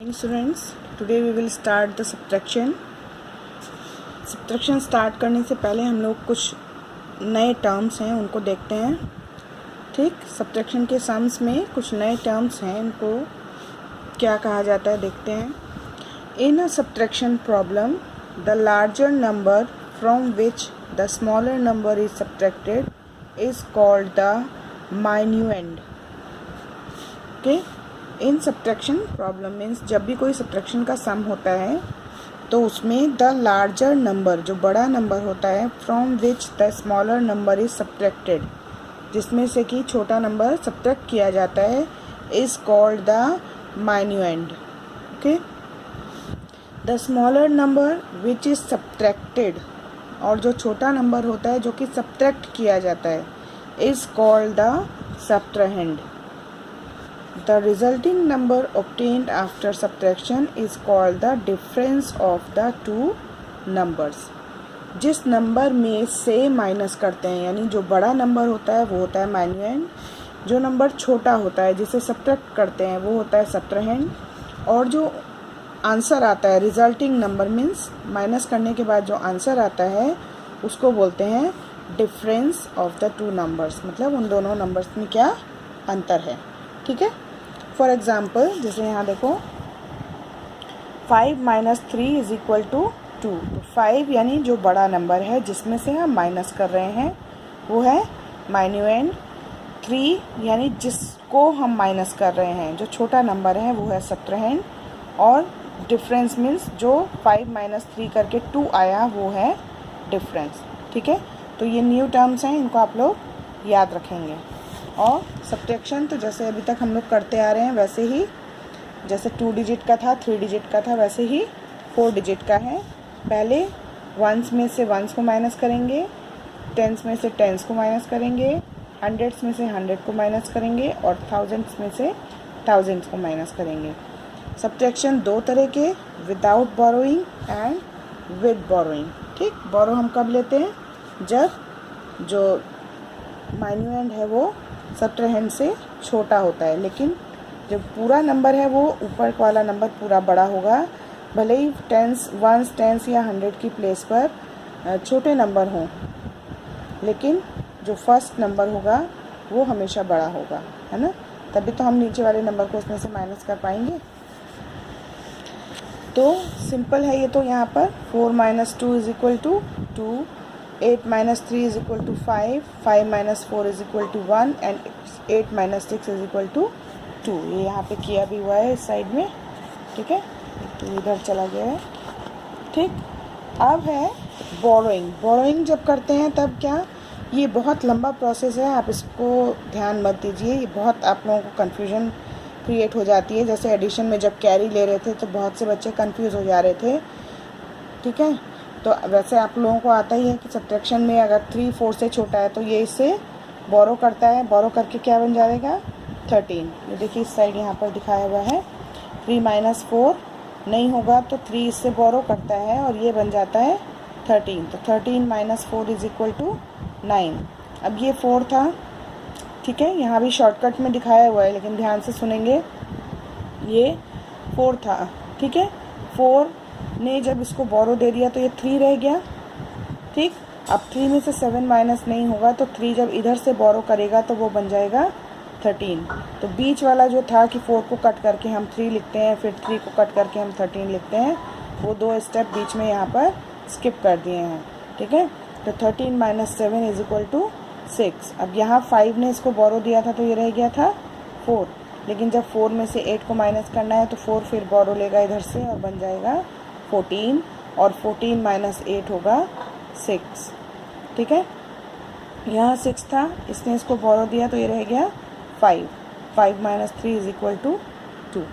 Students, today we will start the subtraction. Subtraction start करने से पहले हम लोग कुछ नए टर्म्स हैं उनको देखते हैं। ठीक, सब्ट्रैक्शन के सम्स में कुछ नए टर्म्स हैं, इनको क्या कहा जाता है देखते हैं। In a subtraction problem the larger number from which the smaller number is subtracted is called the minuend. Okay, in subtraction problem means जब भी कोई सब्ट्रैक्शन का सम होता है तो उसमें द लार्जर नंबर, जो बड़ा नंबर होता है, from which the smaller number is subtracted, जिसमें से कि छोटा नंबर सब्ट्रैक्ट किया जाता है, is called the minuend. Okay, the smaller number which is subtracted, और जो छोटा नंबर होता है जो कि सब्ट्रैक्ट किया जाता है, is called the subtrahend. The resulting number obtained after subtraction is called the difference of the two numbers। जिस नंबर में से माइनस करते हैं, यानी जो बड़ा नंबर होता है वो होता है माइन्यूएंड, जो नंबर छोटा होता है जिसे सब्ट्रैक्ट करते हैं वो होता है सब्ट्राहेंड, और जो आंसर आता है रिजल्टिंग नंबर मीन्स माइनस करने के बाद जो आंसर आता है उसको बोलते हैं difference of the two numbers, मतलब उन दोनों नंबर्स में क्या अंतर है। ठीक है, फॉर एग्ज़ाम्पल जैसे यहाँ देखो 5 माइनस 3 इज इक्वल टू 2। तो 5 यानी जो बड़ा नंबर है जिसमें से हम माइनस कर रहे हैं वो है माइन्यूएंड। 3 यानी जिसको हम माइनस कर रहे हैं, जो छोटा नंबर है वो है सब्ट्राहेंड, और डिफरेंस मीन्स जो 5 माइनस 3 करके 2 आया वो है डिफरेंस। ठीक है, तो ये न्यू टर्म्स हैं, इनको आप लोग याद रखेंगे। और सब्ट्रैक्शन तो जैसे अभी तक हम लोग करते आ रहे हैं वैसे ही, जैसे 2 डिजिट का था, 3 डिजिट का था, वैसे ही 4 डिजिट का है। पहले वंस में से वंस को माइनस करेंगे, टेंस में से टेंस को माइनस करेंगे, हंड्रेड्स में से 100 को माइनस करेंगे, और थाउजेंड्स में से थाउजेंड्स को माइनस करेंगे। सब्ट्रैक्शन दो तरह के, without borrowing and with borrowing. ठीक, बोरो हम कब लेते हैं? जब जो माइन्यूएंड है वो सब्ट्राहेंड से छोटा होता है, लेकिन जो पूरा नंबर है वो ऊपर वाला नंबर पूरा बड़ा होगा, भले ही टेंस, वंस, टेंस या 100 की प्लेस पर छोटे नंबर हों, लेकिन जो फर्स्ट नंबर होगा वो हमेशा बड़ा होगा, है ना, तभी तो हम नीचे वाले नंबर को उसमें से माइनस कर पाएंगे। तो सिंपल है ये तो यहाँ पर 4 minus 2 is equal to 2, 8 minus 3 is equal to 5, 5 minus 4 is equal to 1, and 8 minus 6 is equal to 2। ये यहाँ पे किया भी हुआ है इस साइड में। ठीक है, तो इधर चला गया है। ठीक, अब है बोरोइंग। बोरोइंग जब करते हैं तब क्या, ये बहुत लंबा प्रोसेस है, आप इसको ध्यान मत दीजिए, ये बहुत आप लोगों को कन्फ्यूजन क्रिएट हो जाती है। जैसे एडिशन में जब कैरी ले रहे थे तो बहुत से बच्चे कन्फ्यूज़ हो जा रहे थे। ठीक है, तो वैसे आप लोगों को आता ही है कि सब्ट्रैक्शन में अगर 3 4 से छोटा है तो ये इससे बोरो करता है, बोरो करके क्या बन जाएगा 13। ये देखिए इस साइड यहाँ पर दिखाया हुआ है। 3 माइनस 4 नहीं होगा तो 3 इससे बोरो करता है और ये बन जाता है 13। तो 13 माइनस 4 इज इक्वल टू 9। अब ये 4 था, ठीक है, यहाँ भी शॉर्टकट में दिखाया हुआ है लेकिन ध्यान से सुनेंगे, ये 4 था। ठीक है, 4 ने जब इसको बोरो दे दिया तो ये 3 रह गया। ठीक, अब 3 में से 7 माइनस नहीं होगा तो 3 जब इधर से बोरो करेगा तो वो बन जाएगा 13। तो बीच वाला जो था कि 4 को कट करके हम 3 लिखते हैं, फिर 3 को कट करके हम 13 लिखते हैं, वो 2 स्टेप बीच में यहाँ पर स्किप कर दिए हैं। ठीक है, तो 13 माइनस 7 इज इक्वल टू 6। अब यहाँ 5 ने इसको बोरो दिया था तो ये रह गया था 4, लेकिन जब 4 में से 8 को माइनस करना है तो 4 फिर बोरो लेगा इधर से और बन जाएगा 14, और 14 माइनस 8 होगा 6। ठीक है, यहाँ 6 था, इसने इसको बोरो दिया तो ये रह गया 5, 5 माइनस 3 इज इक्वल टू 2।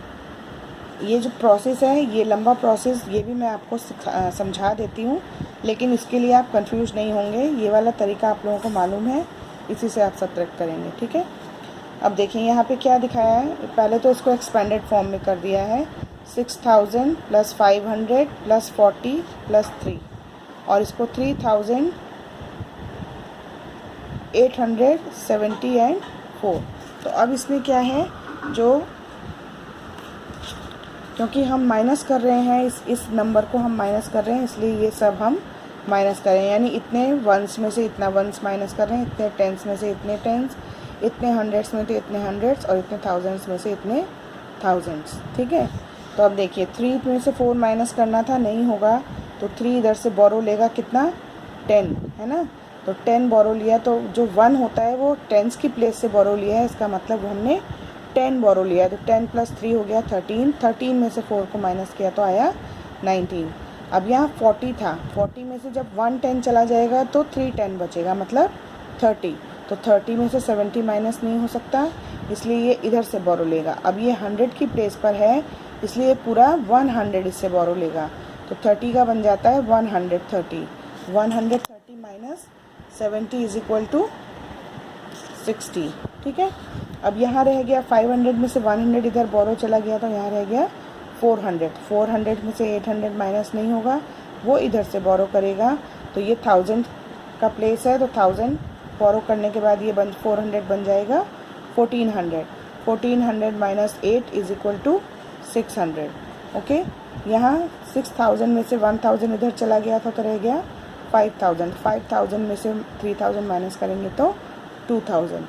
ये जो प्रोसेस है ये लंबा प्रोसेस, ये भी मैं आपको समझा देती हूँ, लेकिन इसके लिए आप कंफ्यूज नहीं होंगे, ये वाला तरीका आप लोगों को मालूम है, इसी से आप सब्ट्रैक्ट करेंगे। ठीक है, अब देखिए यहाँ पे क्या दिखाया है, पहले तो इसको एक्सपेंडेड फॉर्म में कर दिया है, 6000 प्लस 500 प्लस 40 प्लस 3, और इसको 3870 एंड 4। तो अब इसमें क्या है, जो क्योंकि हम माइनस कर रहे हैं, इस नंबर को हम माइनस कर रहे हैं, इसलिए ये सब हम माइनस कर रहे हैं। यानी इतने वंस में से इतना वंस माइनस कर रहे हैं, इतने टेंस में से इतने टेंस, इतने हंड्रेड्स में से इतने हंड्रेड्स, और इतने थाउजेंड्स में से इतने थाउजेंड्स। ठीक है, तो अब देखिए 3 में से 4 माइनस करना था, नहीं होगा, तो 3 इधर से बोरो लेगा, कितना 10 है ना। तो 10 बोरो लिया, तो जो 1 होता है वो टेंस की प्लेस से बोरो लिया है, इसका मतलब हमने 10 बोरो लिया। तो 10 + 3 हो गया 13, 13 में से 4 को माइनस किया तो आया 19। अब यहाँ 40 था, 40 में से जब 1 10 चला जाएगा तो 3 10 बचेगा, मतलब 30। तो 30 में से 70 माइनस नहीं हो सकता, इसलिए ये इधर से बोरो लेगा। अब ये 100 की प्लेस पर है, इसलिए पूरा 100 इससे बोरो लेगा। तो 30 का बन जाता है 130। 130 माइनस 70 इज इक्वल टू 60। ठीक है, अब यहाँ रह गया 500 में से 100 इधर बोरो चला गया, तो यहाँ रह गया 400। 400 में से 800 माइनस नहीं होगा, वो इधर से बोरो करेगा। तो ये 1000 का प्लेस है, तो 1000 बोरो करने के बाद ये 400 बन जाएगा 1400। 1400 minus 8 is equal to 600। Okay, यहाँ 6000 में से 1000 इधर चला गया था, तो रह गया 5000। 5000 में से 3000 माइनस करेंगे तो 2000।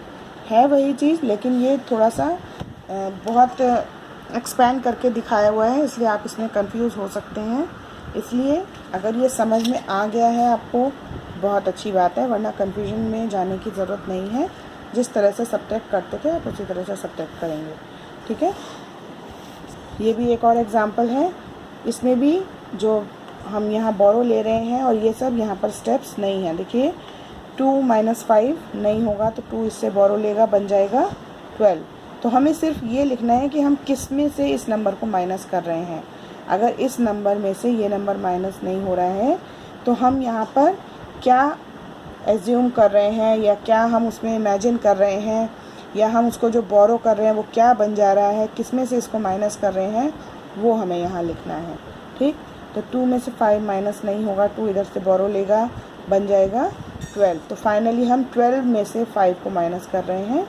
है वही चीज़, लेकिन ये थोड़ा सा बहुत एक्सपैंड करके दिखाया हुआ है, इसलिए आप इसमें कंफ्यूज हो सकते हैं। इसलिए अगर ये समझ में आ गया है आपको, बहुत अच्छी बात है, वरना कंफ्यूजन में जाने की ज़रूरत नहीं है। जिस तरह से सब्ट्रैक्ट करते थे आप उसी तरह से सब्ट्रैक्ट करेंगे। ठीक है, ये भी एक और एग्जांपल है। इसमें भी जो हम यहाँ बोरो ले रहे हैं, और ये सब यहाँ पर स्टेप्स नहीं हैं। देखिए 2 - 5 नहीं होगा, तो 2 इससे बोरो लेगा, बन जाएगा 12। तो हमें सिर्फ ये लिखना है कि हम किस में से इस नंबर को माइनस कर रहे हैं। अगर इस नंबर में से ये नंबर माइनस नहीं हो रहा है, तो हम यहाँ पर क्या एज्यूम कर रहे हैं, या क्या हम उसमें इमेजिन कर रहे हैं, या हम उसको जो बोरो कर रहे हैं वो क्या बन जा रहा है, किस में से इसको माइनस कर रहे हैं, वो हमें यहाँ लिखना है। ठीक, तो 2 में से 5 माइनस नहीं होगा, 2 इधर से बोरो लेगा, बन जाएगा 12। तो फाइनली हम 12 में से 5 को माइनस कर रहे हैं।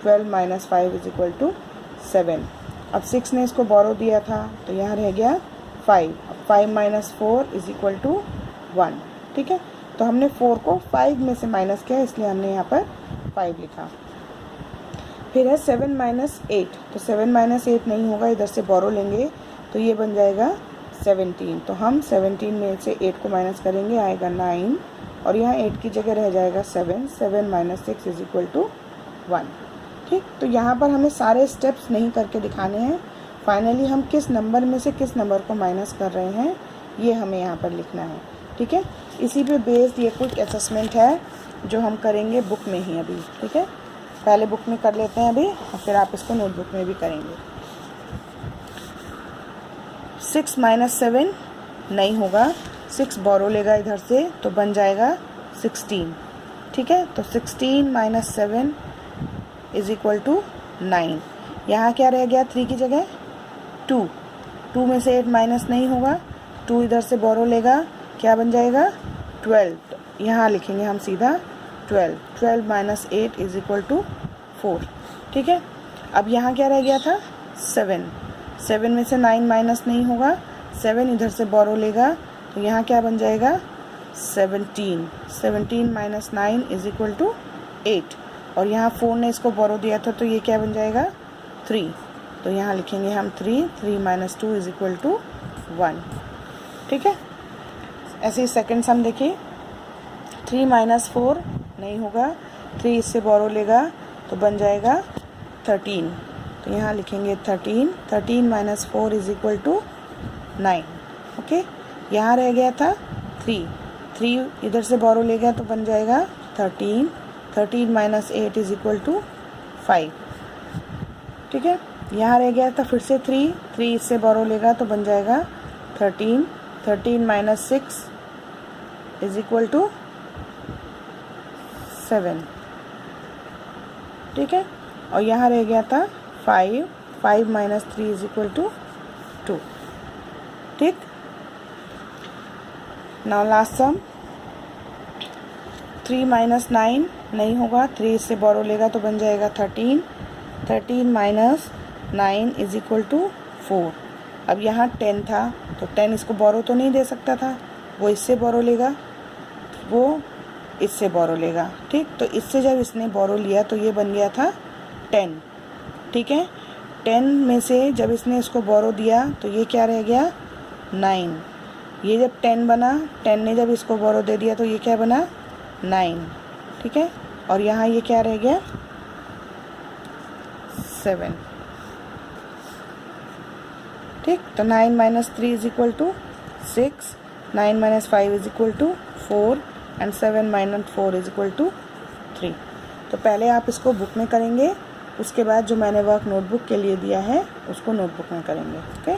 12 - 5 इज इक्वल टू 7। अब 6 ने इसको बोरो दिया था, तो यहाँ रह गया 5। अब 5 - 4 इज इक्वल टू 1। ठीक है, तो हमने 4 को 5 में से माइनस किया, इसलिए हमने यहाँ पर 5 लिखा। फिर है 7 - 8। तो 7 - 8 नहीं होगा, इधर से बोरो लेंगे, तो ये बन जाएगा 17। तो हम 17 में से 8 को माइनस करेंगे, आएगा 9, और यहाँ 8 की जगह रह जाएगा 7। 7 - 6 इज इक्वल टू 1। ठीक, तो यहाँ पर हमें सारे स्टेप्स नहीं करके दिखाने हैं। फाइनली हम किस नंबर में से किस नंबर को माइनस कर रहे हैं, ये हमें यहाँ पर लिखना है। ठीक है, इसी पे बेस्ड ये क्विक असेसमेंट है जो हम करेंगे बुक में ही अभी। ठीक है, पहले बुक में कर लेते हैं अभी, और फिर आप इसको नोटबुक में भी करेंगे। 6 - 7 नहीं होगा, 6 बोरो लेगा इधर से, तो बन जाएगा 16। ठीक है, तो 16 - 7 इज इक्वल टू 9। यहाँ क्या रह गया 3 की जगह 2। 2 में से 8 माइनस नहीं होगा, 2 इधर से बोरो लेगा, क्या बन जाएगा 12। यहाँ लिखेंगे हम सीधा 12। 12 - 8 इज इक्वल टू 4। ठीक है, अब यहाँ क्या रह गया था 7। 7 में से 9 माइनस नहीं होगा, 7 इधर से बोरो लेगा, तो यहाँ क्या बन जाएगा 17। 17 - 9 इज इक्वल टू 8। और यहाँ 4 ने इसको बोरो दिया था, तो ये क्या बन जाएगा 3। तो यहाँ लिखेंगे हम 3। 3 - 2 इज इक्वल टू 1। ठीक है, ऐसे ही सेकंड सम देखिए। 3 - 4 नहीं होगा, 3 इससे बोरो लेगा, तो बन जाएगा 13। तो यहाँ लिखेंगे 13। 13 - 4 इज इक्वल टू 9। ओके, यहाँ रह गया था 3। 3 इधर से बोरो ले गया, तो बन जाएगा 13। 13 - 8 इज इक्वल टू 5। ठीक है, यहाँ रह गया था फिर से 3। 3 इससे बोरो लेगा, तो बन जाएगा 13। 13 - 6 इज इक्वल टू 7। ठीक है, और यहाँ रह गया था 5। 5 - 3 इज इक्वल टू 2। ठीक, नाउ लास्ट सम। 3 - 9 नहीं होगा, 3 इससे बोरो लेगा, तो बन जाएगा 13। 13 - 9 इज इक्वल टू 4। अब यहाँ 10 था तो 10 इसको बोरो तो नहीं दे सकता था, वो इससे बोरो लेगा, वो इससे बोरो लेगा, ठीक। तो इससे जब इसने बोरो लिया तो ये बन गया था 10, ठीक है। 10 में से जब इसने इसको बोरो दिया तो ये क्या रह गया 9। ये जब 10 बना, 10 ने जब इसको बोरो दे दिया तो ये क्या बना 9, ठीक है। और यहाँ ये क्या रह गया 7, ठीक। तो 9 - 3 = 6, 9 - 5 = 4 एंड 7 - 4 = 3। तो पहले आप इसको बुक में करेंगे, उसके बाद जो मैंने वर्क नोटबुक के लिए दिया है उसको नोटबुक में करेंगे, ओके।